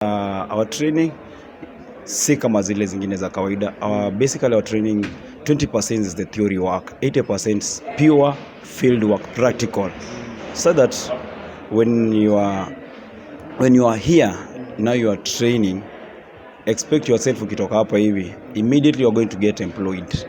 Our training si kama zile zingine za kawaida. Basically our training 20% is the theory work, 80% pure field work, practical. So that when you are here now you are training, expect yourself ukitoka hapa hivi immediately you are going to get employed.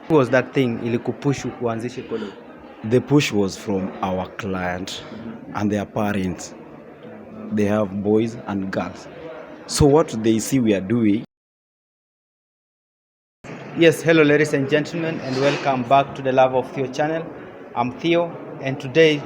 What was that thing ilikupush kuanzisha college? The push was from our client and their parents. They have boys and girls. So what they see we are doing. Yes, hello ladies and gentlemen, and welcome back to the Love of Theo channel. I'm Theo, and today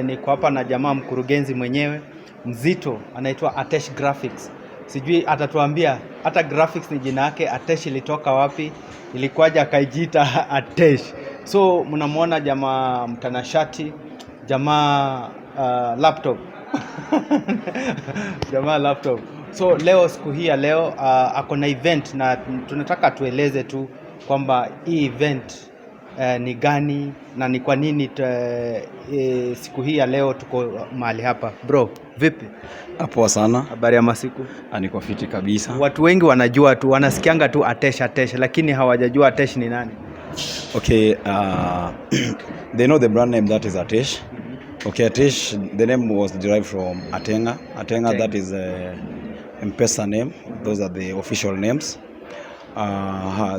niko hapa na jamaa mkurugenzi mwenyewe mzito anaitwa Atesh Graphics. Sijui atatuambia hata graphics ni jina yake, Atesh ilitoka wapi, ilikuwaje akajiita Atesh. So mnamuona jamaa mtanashati, jamaa laptop jamaa laptop. So leo siku hii ya leo ako na event na tunataka tueleze tu kwamba hii event ni gani na ni kwa nini siku hii ya leo tuko mahali hapa. Bro, vipi? Poa sana. Habari ya masiku? Niko fiti kabisa. Watu wengi wanajua tu, wanasikianga tu Atesh, lakini hawajajua Atesh ni nani. Okay, they know the brand name, that is Atesh. Okay, Atesh, the name was derived from Atenga. Okay. That is M-Pesa name. Those are the official names.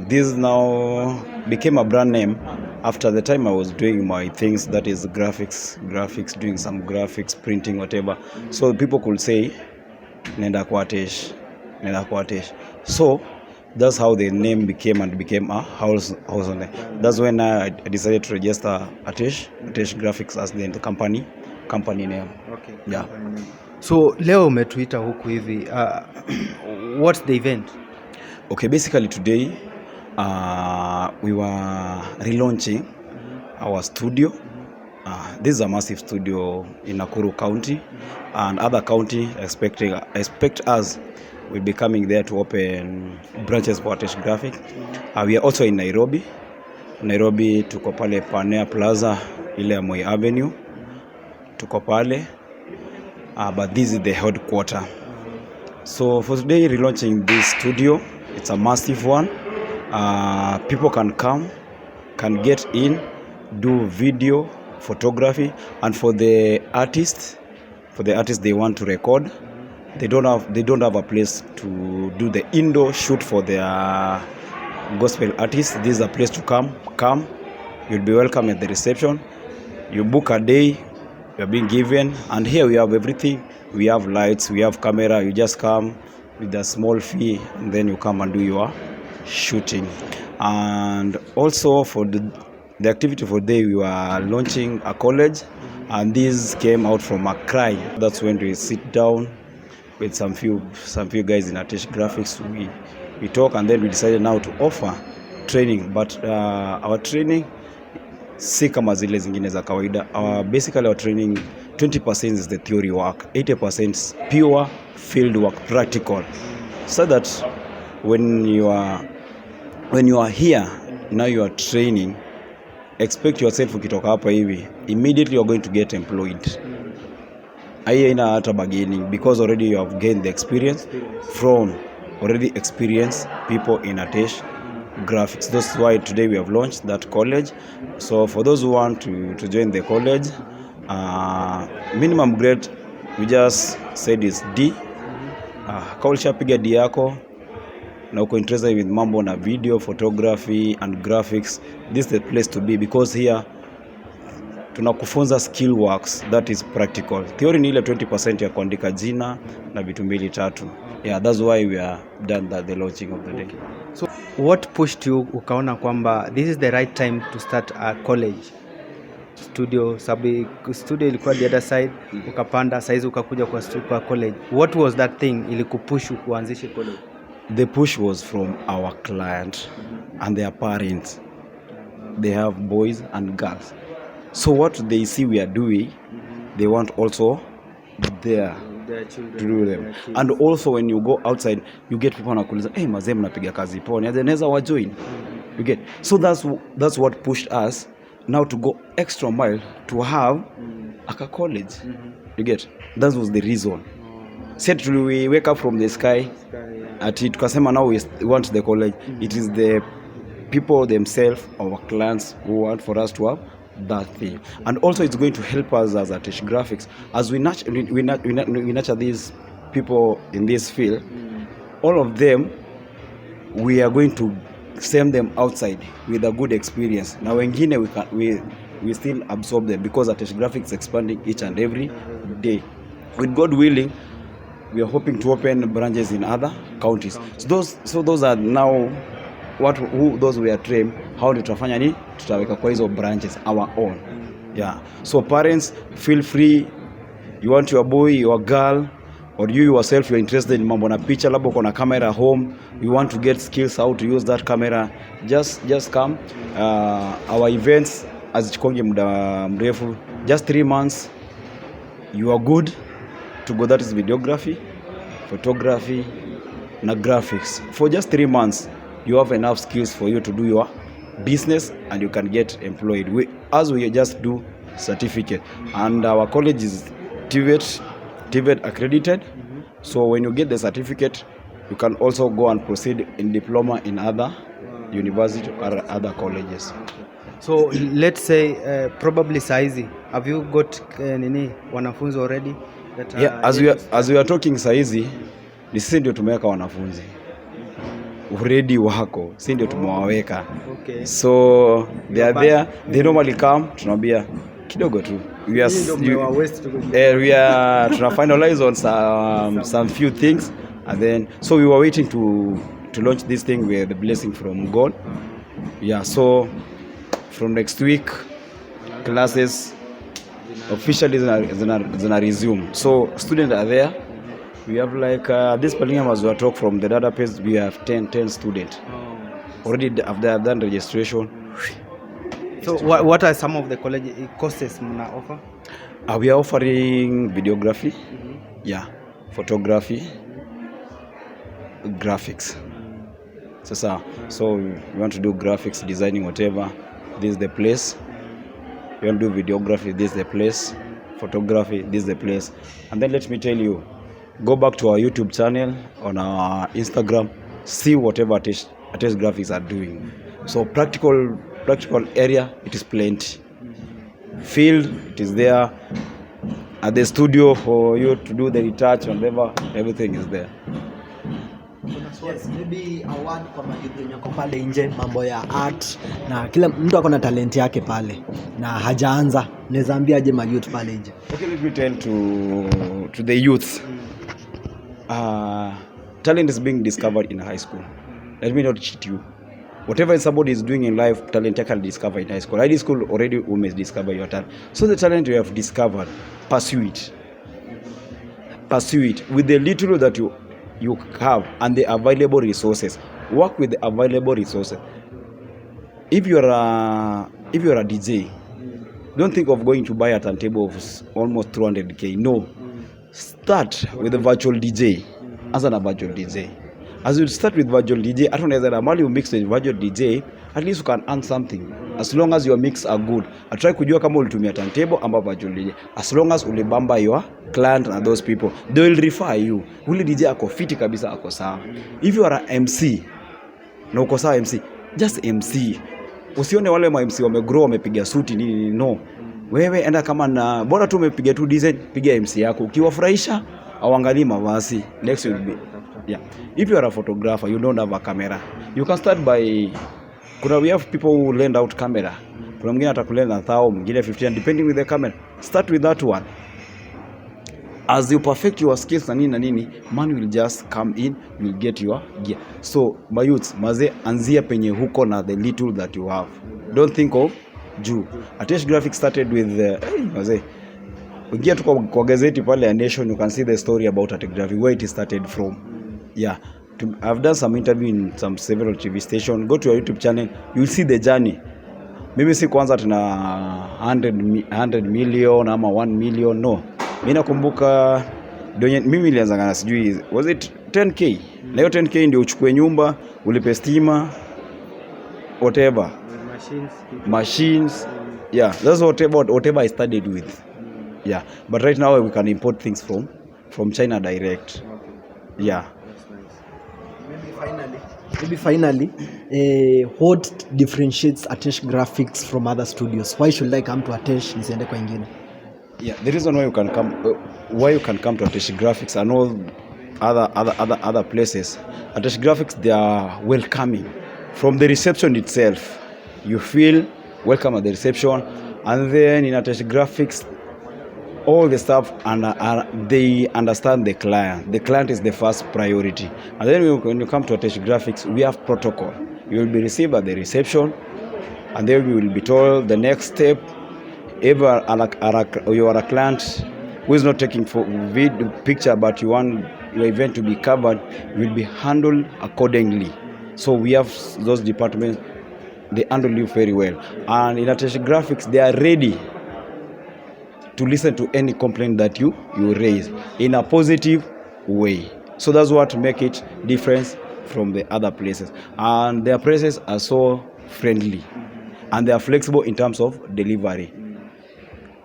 This now became a brand name after the time I was doing my things, that is graphics, doing some graphics, printing, whatever. So people could say, Nenda kwa Atesh. So that's how the name became a household name. That's when I decided to register Atesh Graphics as the company name. Okay. Yeah. So leo umetuita huku hivi. What's the event? Okay, basically today we were relaunching our studio. This is a massive studio in Nakuru County, and other county expect us. We'll be coming there to open branches for Atesh Graphics. We are also in Nairobi. Tuko pale Panea Plaza, ile Moi Avenue. Tuko pale. But this is the headquarter. So for today, relaunching this studio, it's a massive one. People can come, can get in, do video, photography, and for the artists they want to record. They don't have a place to do the indoor shoot for their gospel artists. This is a place to come. You'll be welcome at the reception. You book a day, you're being given, and here we have everything. We have lights, we have camera. You just come with a small fee, and then you come and do your shooting. And also for the activity for day, we were launching a college, and this came out from a cry. That's when we sit down with some few guys in Atesh Graphics. We talk, and then we decided now to offer training, but our training si kama zile zingine za kawaida. Basically our training 20% is the theory work, 80% pure field work, practical. So that when you are here now you are training, expect yourself ukitoka hapa hivi immediately you are going to get employed. Haina hata bargaining, because already you have gained the experience from already experienced people in Atesh Graphics. That's why today we have launched that college. So for those who want to join the college, minimum grade we just said is D. Kaulsha piga D yako na uko interested with mambo na video, photography and graphics, this is the place to be, because here tunakufunza skill works, that is practical. Theory ni ile 20% ya kuandika jina na vitu mbili tatu. Yeah, that's why we are done the launching of the day. So what pushed you ukaona kwamba this is the right time to start a college studio? Sabi studio ilikuwa the other side, ukapanda saizi ukakuja kwa college. What was that thing ilikupush kuanzisha college? The push was from our client and their parents. They have boys and girls. So what they see we are doing, they want also their children to do them. And also when you go outside, you get people wanakuuliza, "Hey, mazee mnapiga kazi poni, anaweza wa join." You get. So that's what pushed us now to go extra mile to have a college. You get. That was the reason. Said we wake up from the sky ati tukasema now we want the college. It is the people themselves, our clients, who want for us to have that thing. And also it's going to help us as Atesh Graphics as we nurture these people in this field. All of them, we are going to send them outside with a good experience. Now wengine we still absorb them because Atesh Graphics is expanding each and every day. With God willing, we are hoping to open branches in other counties. So those are now those we are trained how tutafanya ni tutaweka kwa hizo branches our own. Yeah. So parents, feel free. You want your boy, your girl, or you yourself, you're interested in mambo na picha, labda uko na camera home, you want to get skills how to use that camera, just come. Our events azichikonge muda mrefu, just 3 months you are good to go. That is videography, photography na graphics. For just 3 months you have enough skills for you to do your business and you can get employed. We just do certificate, and our college is TVET accredited. So when you get the certificate, you can also go and proceed in diploma in other university or other colleges. So let's say probably saizi, have you got nini wanafunzi already that yeah, as we are talking saizi ni sisi ndio tumeweka wanafunzi already wako, sisi ndio tumewaweka. Okay. So they are there, they normally come, tunaambia kidogo tu. We are trying to finalize on some few things, and then so we were waiting to launch this thing with the blessing from God. Yeah, so from next week classes officially gonna resume. So students are there. We have like this Palingam as we talk from the database, we have 10 students already after done registration. So what are some of the college courses mna offer? We are offering videography, yeah, photography, graphics. So you want to do graphics, designing, whatever, this is the place. You want to do videography, this is the place. Photography, this is the place. And then let me tell you, go back to our YouTube channel, on our Instagram, see whatever Atesh Graphics are doing. So practical area, it is plenty. Field, it is there. At the studio for you to do the retouch, whatever, everything is there. Yes, maybe award kwa majukumu yako pale nje, mambo ya art, na kila mtu akona talent yake pale na hajaanza, naweza ambia aje mayouth pale nje. Okay, let me tell to the youth. Talent is being discovered in high school. Let me not cheat you. Whatever somebody is doing in life, talent can discover in high school. High school already you may discover your talent. So the talent you have discovered, pursue it. Pursue it with the little that you have and the available resources. Work with the available resources. If you are a DJ, don't think of going to buy a turntable of almost 200k. No. Start with a virtual DJ. As a virtual DJ. As you start with virtual DJ, at least you mix with virtual DJ, at least you can earn something. As long as your mix are good. I try kujua kama ulitumia turntable ama virtual DJ. As long as ulibamba your client and those people, they will refer you. Ule DJ ako fiti kabisa, ako sawa. If you are a MC, na uko sawa MC, just MC. Usione wale ma MC wamegrow wamepiga suti nini, no. Wewe enda kama na bora tu umepiga tu design, piga MC yako. Ukiwafurahisha awangalie mavazi. Next will be yeah. If you are a photographer, you don't have a camera, you can start by we have people who lend out camera. Kuna mwingine atakulenda 1000, mwingine 15 depending with the camera. Start with that one. As you perfect your skills na nini, money will just come in, you will get your gear. So my youths, maze anzia penye huko na the little that you have. Don't think of juu. Atesh Graphics started with maze. Ukiingia tu kwa gazeti pale ya Nation, you can see the story about Atesh Graphics, where it started from. Yeah. I've done some interview in several TV stations. Go to your YouTube channel, you'll see the journey. Maybe si kwanza tuna 100 million ama 1 million, no. Mimi nakumbuka mimi nilianza kana sijui was it 10k. Na hiyo 10k ndio uchukue nyumba, ulipe stima, whatever. Machines. Yeah, that's whatever I studied with. Yeah, but right now we can import things from from China direct. Yeah. That's nice. Maybe finally, what differentiates Atesh Graphics from other studios? Why should I come to Atesh nisiende kwa ingine? Yeah, the reason why you can come to Atesh Graphics and all other places, Atesh Graphics, they are welcoming. From the reception itself, you feel welcome at the reception, and then in Atesh Graphics, all the staff they understand the client. The client is the first priority, and then when you come to Atesh Graphics, we have protocol. You will be received at the reception, and then you will be told the next step. If you are a client who is not taking video picture, but you want your event to be covered, will be handled accordingly. So we have those departments, they handle you very well. And in Atesh Graphics, they are ready to listen to any complaint that you raise in a positive way. So that's what make it different from the other places. And their places are so friendly, and they are flexible in terms of delivery.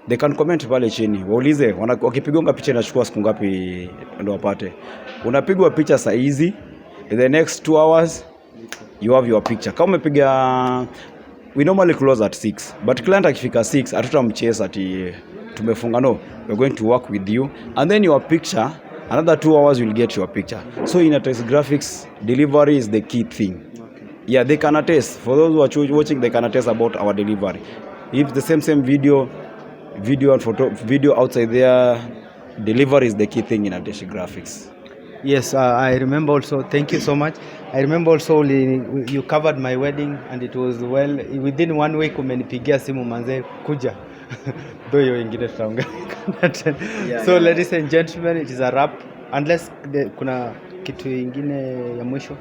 They can comment pale chini, waulize wakipigwa picha inachukua siku ngapi ndio wapate. Unapigwa picha saa hizi, in the next 2 hours you have your picture. Kama umepiga, we normally close at 6, but client akifika 6 hatutamchase ati tumefunga. No, we're going to work with you, and then your picture, another 2 hours you'll get your picture. So in Atesh Graphics, delivery is the key thing. Yeah, they can attest. For those who are watching, they can attest about our delivery. If the same video and video outside there, delivery is the key thing in Atesh Graphics. Yes, I remember also. Thank you so much. I remember also you covered my wedding and it was well. Within 1 week umenipigia simu manze kuja. Though you ingine tutaongea. So ladies and gentlemen, it is a wrap. Unless kuna kitu ingine ya mwisho.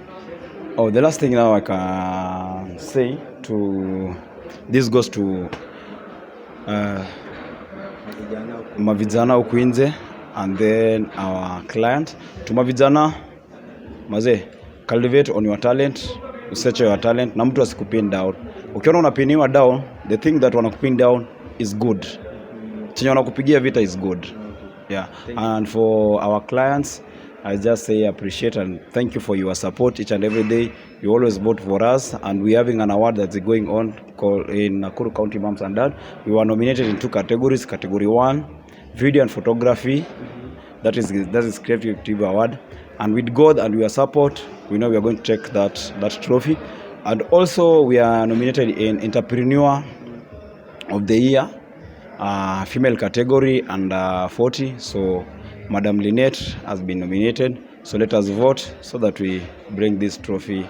Oh, the last thing now I can say to this goes to mavijana huku nje, and then our client. To mavijana, maze, cultivate on your talent, research your talent, na mtu asikupin down. Ukiona unapiniwa down, the thing that wanakupin down is good. Chenye wanakupigia vita is good. Yeah. And for our clients, I just say appreciate and thank you for your support each and every day. You always vote for us, and we're having an award that's going on called in Nakuru County Moms and Dad. We were nominated in 2 categories. Category 1, video and photography. That is creative award. And with God and your support, we know we are going to take that trophy. And also we are nominated in Entrepreneur of the Year, female category under 40. So Madam Lynette has been nominated. So let us vote so that we bring this trophy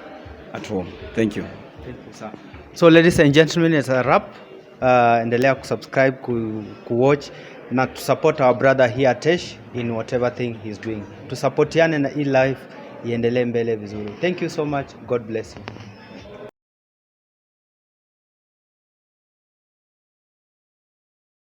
at home. Thank you. Thank you, sir. So ladies and gentlemen, it's a wrap. Endelea kusubscribe, kuwatch na to support our brother here Atesh in whatever thing he's doing. Tusupportiane na hii life iendelee mbele vizuri. Thank you so much. God bless you.